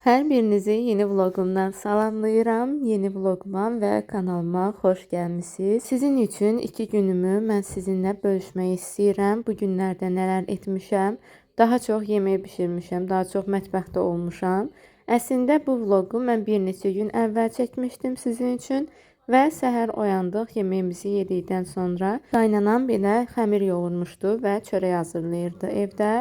Hər birinizi yeni vlogumdan salamlayıram. Yeni vloguma və kanalıma xoş gəlmisiniz. Sizin üçün 2 günümü mən sizinlə bölüşmək istəyirəm. Bu günlərdə nələr etmişəm? Daha çox yemək bişirmişəm, daha çox mətbəxdə olmuşam. Əslində bu vlogu mən bir neçə gün əvvəl çəkmişdim sizin üçün və səhər oyandıq, yeməyimizi yedikdən sonra qaynanam belə xəmir yoğurmuşdu və çörək hazırlayırdı evdə.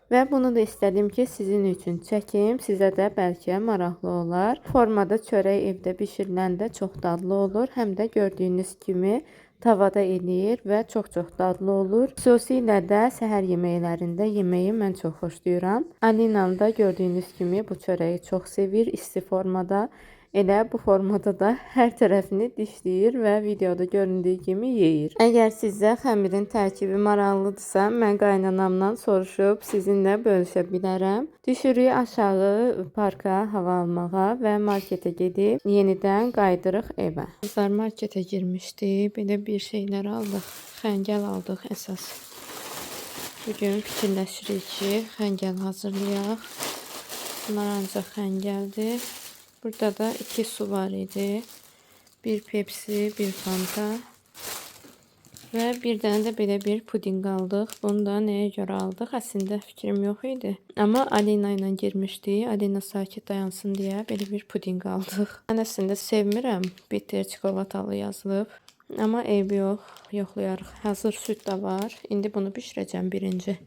Və bunu da istədim ki, sizin üçün çəkim, sizə də bəlkə maraqlı olar. Formada çörək evdə bişiriləndə çox dadlı olur, həm də gördüyünüz kimi tavada eləyir və çox dadlı olur. Xüsusilə də səhər yeməklərində yeməyi mən çox xoşlayıram. Alinam da gördüyünüz kimi bu çörəyi çox sevir, isti formada. Elə bu formada da hər tərəfini dişləyir və videoda göründüyü kimi yeyir. Əgər sizə xəmirin tərkibi maraqlıdırsa, mən qaynanamdan soruşub sizinlə bölüşə bilərəm. Düşürük aşağı parka hava almağa və marketə gedib yenidən qaydırıq evə. Bizlər marketə girmişdik. Belə bir şeylər aldıq. Xəngəl aldıq əsas. Bugün fikirləşirik ki, xəngəl hazırlayaq. Bunlar ancaq xəngəldir. Burada da 2 su var idi. Bir Pepsi, bir Fanta. Və bir dənə də belə bir pudinq aldıq. Bunu da nəyə görə aldıq? Əslində fikrim yox idi. Amma Alina ilə girmişdik. Alina sakit dayansın deyə belə bir pudinq aldıq. Mən əslində sevmirəm. Bitter çikolatalı yazılıb. Amma eybi yox. Yoxlayarıq. Hazır süd də var. İndi bunu bişirəcəm birinci.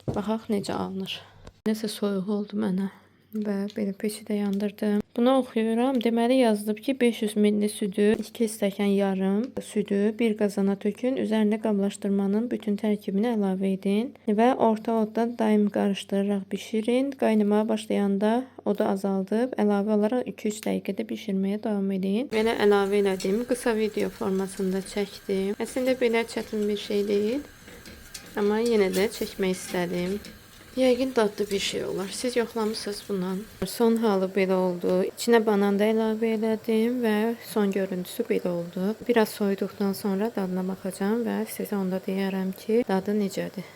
Baxaq necə alınır. Nəsə soyuq oldu mənə. Və belə peçedə yandırdım. Bunu oxuyuram. Deməli yazılıb ki 500 ml südü, 2 stəkan yarım südü bir qazana tökün. Üzərinə qablaşdırmanın bütün tərkibini əlavə edin və orta odda daim qarışdıraraq bişirin. Qaynamaya başlayanda odu azaldıb əlavə olaraq 2-3 dəqiqədə bişirməyə davam edin. Belə əlavə elədim. Qısa video formasında çəkdim. Əslində belə çətin bir şey deyil. Amma yenə də çəkmək istədim. Yəqin dadlı bir şey olar. Siz yoxlamısınız bundan. Son halı belə oldu. İçinə banan da əlavə elədim və son görüntüsü belə oldu. Biraz soyuduqdan sonra dadına baxacağım və sizə onda deyərəm ki, dadı necədir.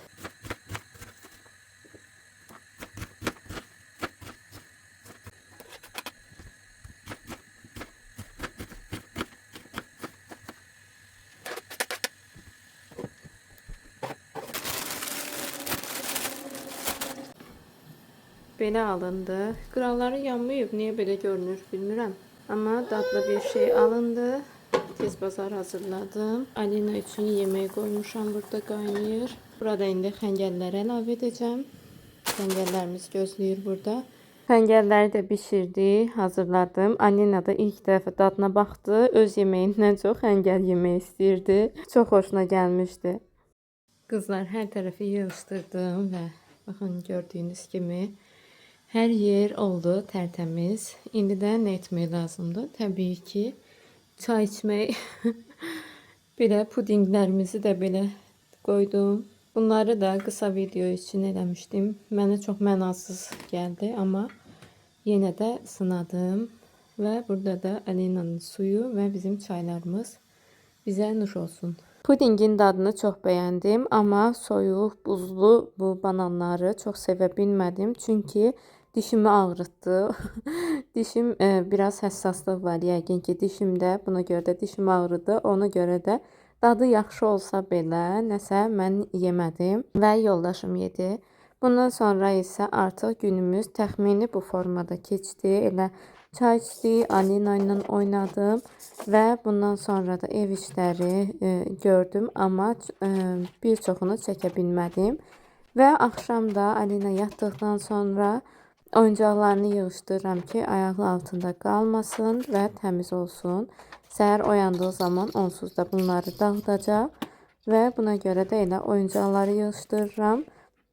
Belə alındı. Qıraqları yanmayıb. Niyə belə görünür bilmirəm. Amma dadlı bir şey alındı. Tez bazar hazırladım. Alina üçün yemək qoymuşam. Burada qaynayır. Burada indi xəngəlləri əlavə edəcəm. Xəngəllərimiz gözləyir burada. Xəngəlləri də bişirdi, hazırladım. Alina da ilk dəfə dadına baxdı. Öz yeməyindən çox xəngəl yemək istəyirdi. Çox xoşuna gəlmişdi. Qızlar, hər tərəfi yığışdırdım və baxın gördüyünüz kimi hər yer oldu tərtəmiz. İndi də nə etmək lazımdır? Təbii ki, çay içmək. Belə pudinqlərimizi də belə qoydum. Bunları da qısa video üçün eləmişdim. Mənə çox mənasız gəldi, amma yenə də sınadım. Və burada da Alina'nın suyu və bizim çaylarımız bizə nuş olsun. Pudingin dadını çox bəyəndim, amma soyuq, buzlu bu bananları çox sevə bilmədim. Çünki dişimi ağrıtdı. Dişim biraz həssaslıq var yəqin ki dişimdə. Buna görə də dişim ağrıdı. Ona görə də dadı yaxşı olsa belə nəsə mən yemədim və yoldaşım yedi. Bundan sonra isə artıq günümüz təxmini bu formada keçdi. Elə çay içdik, Alina ilə oynadım və bundan sonra da ev işləri gördüm, amma bir çoxunu çəkə bilmədim. Və axşam da Alina yatdıqdan sonra oyuncaqlarını yığışdırıram ki, ayağı altında qalmasın və təmiz olsun. Səhər oyandığı zaman onsuz da bunları dağıdacaq və buna görə də elə oyuncaqları yığışdırıram.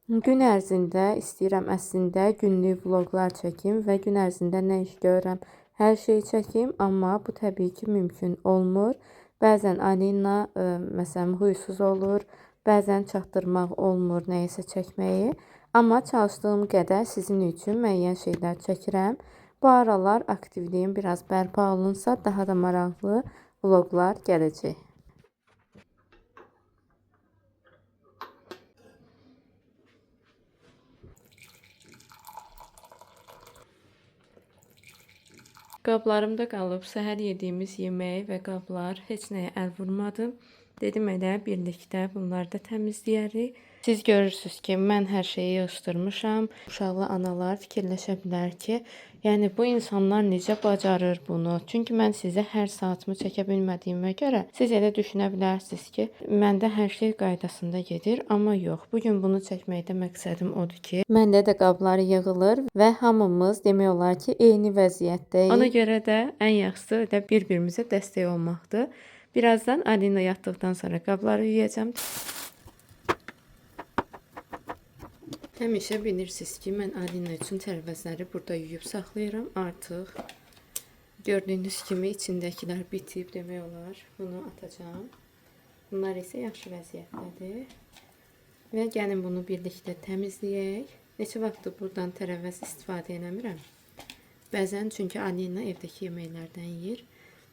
Gün ərzində istəyirəm əslində günlük vloqlar çəkim və gün ərzində nə iş görürəm, hər şeyi çəkim, amma bu təbii ki mümkün olmur. Bəzən Alina məsələn huysuz olur, bəzən çatdırmaq olmur nəyisə çəkməyi. Amma çalışdığım qədər sizin üçün müəyyən şeylər çəkirəm. Bu aralar aktivliyim biraz bərpa olunsa daha da maraqlı vloqlar gələcək. Qablarımda qalıb səhər yediyimiz yemək və qablar, heç nəyə əl vurmadım. Dedim elə birlikdə bunları da təmizləyərik. Siz görürsüz ki, mən hər şeyi yığışdırmışam. Uşaqlı analar fikirləşə bilər ki, yəni bu insanlar necə bacarır bunu? Çünki mən sizə hər saatımı çəkə bilmədiyimə görə siz elə düşünə bilərsiniz ki, məndə hər şey qaydasında gedir, amma yox. Bu gün bunu çəkməkdə məqsədim odur ki, məndə də qablar yığılır və hamımız demək olar ki, eyni vəziyyətdəyik. Ona görə də ən yaxşısı da bir-birimizə dəstək olmaqdır. Birazdan Alina yatdıqdan sonra qabları yuyacağam. Həmişə bilirsiniz ki, mən Alina üçün tərəvəzləri burada yuyub saxlayıram. Artıq gördüyünüz kimi içindəkilər bitib demək olar. Bunu atacağım. Bunlar isə yaxşı vəziyyətdədir. Və gəlin bunu birlikdə təmizləyək. Neçə vaxtdır buradan tərəvəz istifadə eləmirəm. Bəzən çünki Alina evdəki yeməklərdən yeyir.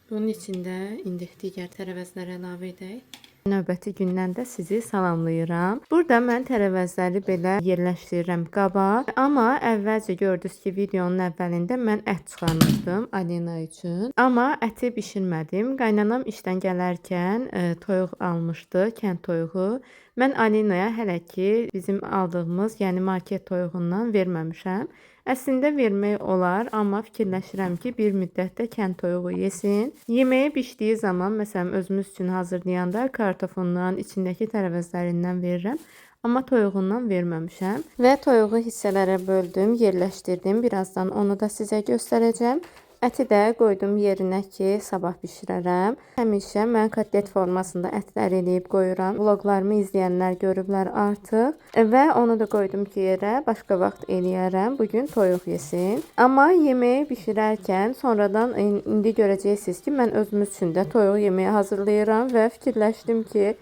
Bunun içində indi digər tərəvəzləri əlavə edək. Növbəti gündən də sizi salamlayıram. Burada mən tərəvəzləri belə yerləşdirirəm qaba. Amma əvvəlcə gördünüz ki, videonun əvvəlində mən ət çıxarmışdım Alina üçün. Amma əti bişirmədim. Qaynanam işdən gələrkən toyuq almışdı, kənd toyuğu. Mən Alinaya hələ ki bizim aldığımız, yəni market toyuğundan verməmişəm. Əslində vermək olar, amma fikirləşirəm ki, bir müddətdə kənd toyuğu yesin. Yeməyi bişdiyi zaman, məsələn, özümüz üçün hazırlayanda kartofundan, içindəki tərəvəzlərindən verirəm. Amma toyuğundan verməmişəm. Və toyuğu hissələrə böldüm, yerləşdirdim. Birazdan onu da sizə göstərəcəm. Əti də qoydum yerinə ki, sabah bişirərəm. Həmişə mən kotlet formasında ətlər eləyib qoyuram. Vloqlarımı izləyənlər görüblər artıq. Və onu da qoydum ki, yerə başqa vaxt eləyərəm. Bugün toyuq yesin. Amma yeməyi bişirərkən sonradan indi görəcəksiniz ki, mən özümüz üçün də toyuq yeməyi hazırlayıram və fikirləşdim ki,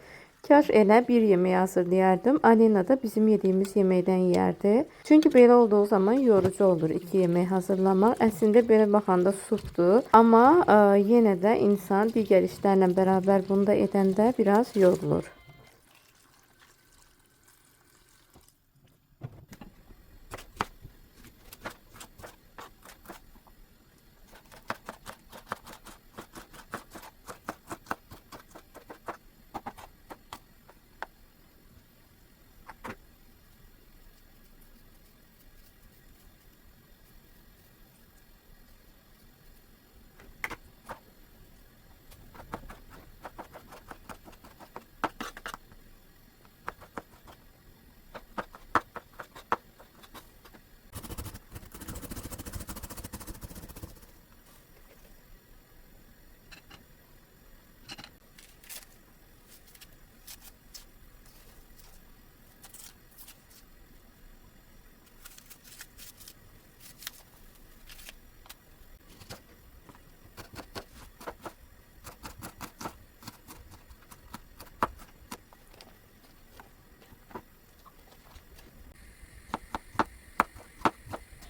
kaş elə bir yemək hazırlayardım. Alina da bizim yediyimiz yeməkdən yeyərdi. Çünki belə olduğu zaman yorucu olur iki yemək hazırlamaq. Əslində belə baxanda supdur. Amma yenə də insan digər işlərlə bərabər bunu da edəndə biraz yorulur.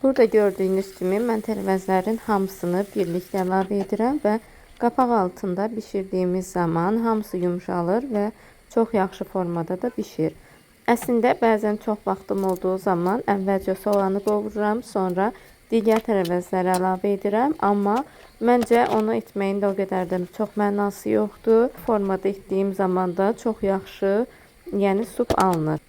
Burada gördüyünüz kimi mən tərəvəzlərin hamısını birlikdə əlavə edirəm və qapaq altında bişirdiyimiz zaman hamısı yumşalır və çox yaxşı formada da bişir. Əslində bəzən çox vaxtım olduğu zaman əvvəlcə soğanı qovururam, sonra digər tərəvəzləri əlavə edirəm, amma məncə onu etməyin də o qədər də çox mənası yoxdur. Formada etdiyim zaman da çox yaxşı, yəni sup alınır.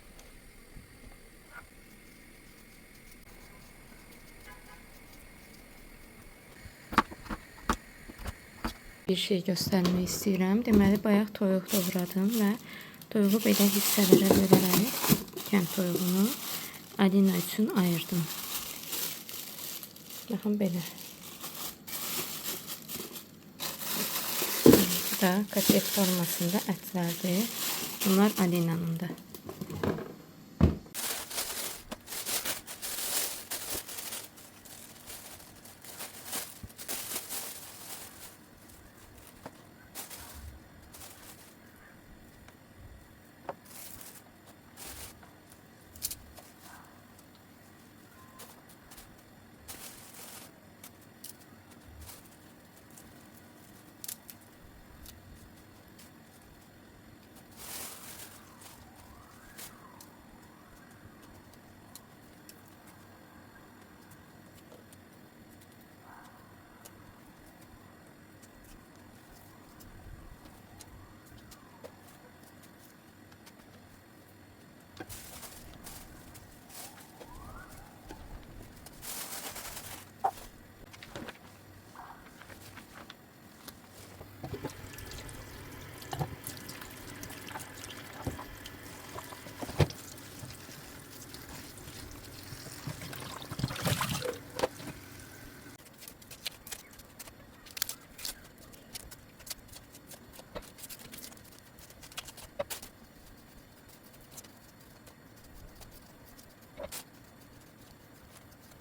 Bir şey göstərmək istəyirəm. Deməli, bayaq toyuq doğradım və toyuğu belə hissələrə bölərək kənd toyuğunu Alina üçün ayırdım. Baxın belə. Bu da kotlet formasında ətlərdir. Bunlar Alina'nındır.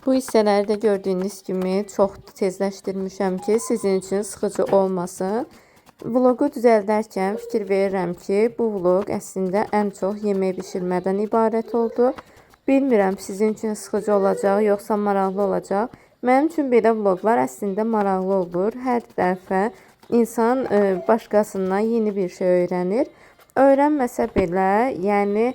Bu hissələri də gördüyünüz kimi çox tezləşdirmişəm ki, sizin üçün sıxıcı olmasın. Vlogu düzəldərkən fikir verirəm ki, bu vlog əslində ən çox yemək bişirmədən ibarət oldu. Bilmirəm sizin üçün sıxıcı olacaq, yoxsa maraqlı olacaq. Mənim üçün belə vloqlar əslində maraqlı olur. Hər dəfə insan başqasından yeni bir şey öyrənir. Öyrənməsə belə, yəni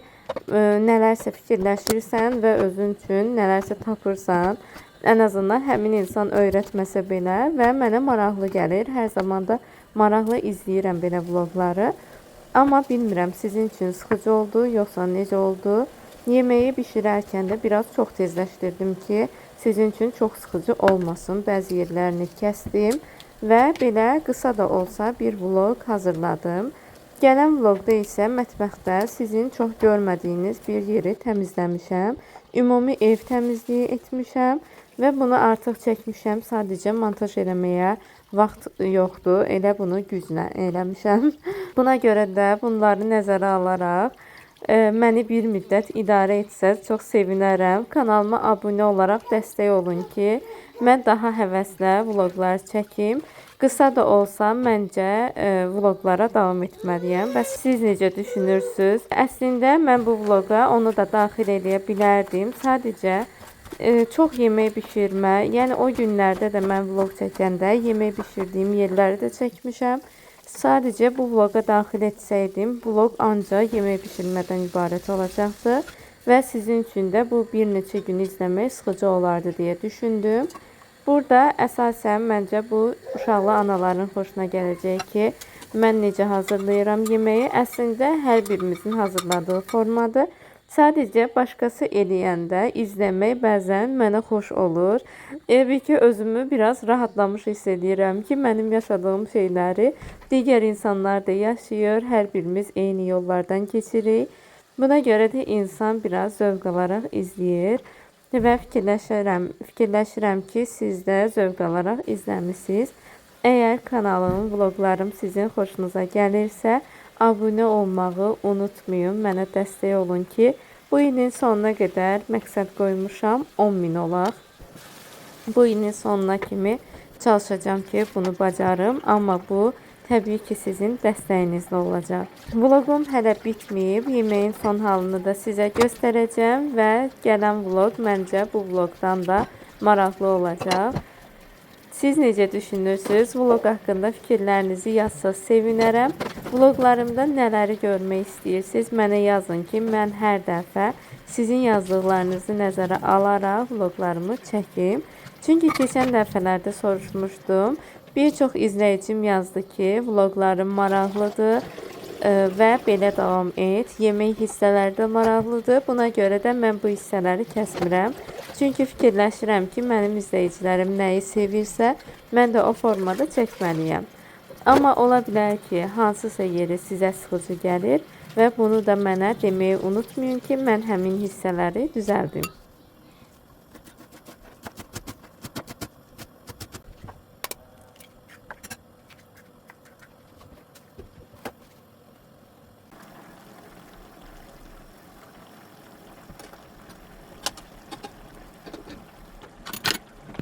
nələrsə fikirləşirsən və özün üçün nələrsə tapırsan. Ən azından həmin insan öyrətməsə belə və mənə maraqlı gəlir. Hər zaman da maraqlı izləyirəm belə vloqları. Amma bilmirəm sizin üçün sıxıcı oldu, yoxsa necə oldu. Yeməyi bişirərkən də biraz çox tezləşdirdim ki, sizin üçün çox sıxıcı olmasın. Bəzi yerlərini kəsdim və belə qısa da olsa bir vloq hazırladım. Gələn vloqda isə mətbəxdə sizin çox görmədiyiniz bir yeri təmizləmişəm. Ümumi ev təmizliyi etmişəm və bunu artıq çəkmişəm. Sadəcə montaj eləməyə vaxt yoxdur. Elə bunu güclə eləmişəm. Buna görə də bunları nəzərə alaraq məni bir müddət idarə etsəz çox sevinərəm. Kanalıma abunə olaraq dəstək olun ki, mən daha həvəslə vloqlar çəkim. Qısa da olsa məncə vloqlara davam etməliyəm. Və siz necə düşünürsünüz? Əslində mən bu vloqa onu da daxil edə bilərdim. Sadəcə çox yemək bişirmə, yəni o günlərdə də mən vloq çəkəndə yemək bişirdiyim yerləri də çəkmişəm. Sadəcə bu vloqa daxil etsəydim, vloq ancaq yemək bişirmədən ibarət olacaqdı və sizin üçün də bu bir neçə gün izləmək sıxıcı olardı deyə düşündüm. Burada əsasən məncə bu uşaqlı anaların xoşuna gələcək ki, mən necə hazırlayıram yeməyi. Əslində hər birimizin hazırladığı formadır. Sadəcə başqası eləyəndə izləmək bəzən mənə xoş olur. Elə ki, özümü biraz rahatlamış hiss edirəm ki, mənim yaşadığım şeyləri digər insanlar da yaşayır. Hər birimiz eyni yollardan keçirik. Buna görə də insan biraz zövq alaraq izləyir və fikirləşirəm ki, siz də zövq alaraq izləmisiniz. Əgər kanalım, vloqlarım sizin xoşunuza gəlirsə, abunə olmağı unutmayın, mənə dəstək olun ki, bu ilin sonuna qədər məqsəd qoymuşam 10.000 olaq. Bu ilin sonuna kimi çalışacağım ki, bunu bacarım, amma bu təbii ki, sizin dəstəyinizlə olacaq. Vloqum hələ bitməyib, yeməyin son halını da sizə göstərəcəm və gələn vloq məncə bu vloqdan da maraqlı olacaq. Siz necə düşünürsünüz? Vloq haqqında fikirlərinizi yazsaz sevinərəm. Vloqlarımda nələri görmək istəyirsiniz? Mənə yazın ki, mən hər dəfə sizin yazdıqlarınızı nəzərə alaraq vloqlarımı çəkim. Çünki keçən dəfələrdə soruşmuşdum. Bir çox izləyicim yazdı ki, vloqlarım maraqlıdır və belə davam et. Yemək hissələri də maraqlıdır. Buna görə də mən bu hissələri kəsmirəm. Çünki fikirləşirəm ki, mənim izləyicilərim nəyi sevirsə, mən də o formada çəkməliyəm. Amma ola bilər ki, hansısa yeri sizə sıxıcı gəlir və bunu da mənə deməyi unutmayın ki, mən həmin hissələri düzəldim.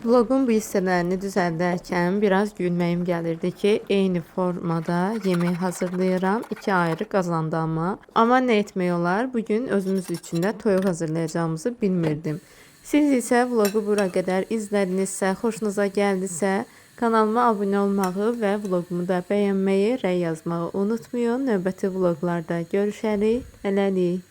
Vlogun bu hissələrini düzəldərkən biraz gülməyim gəlirdi ki, eyni formada yemək hazırlayıram. 2 ayrı qazanda amma nə etmək olar? Bugün özümüz üçün də toyuq hazırlayacağımızı bilmirdim. Siz isə vlogu bura qədər izlədinizsə, xoşunuza gəldisə, kanalıma abunə olmağı və vlogumu da bəyənməyi, rəy yazmağı unutmayın. Növbəti vloqlarda görüşərik. Hələlik.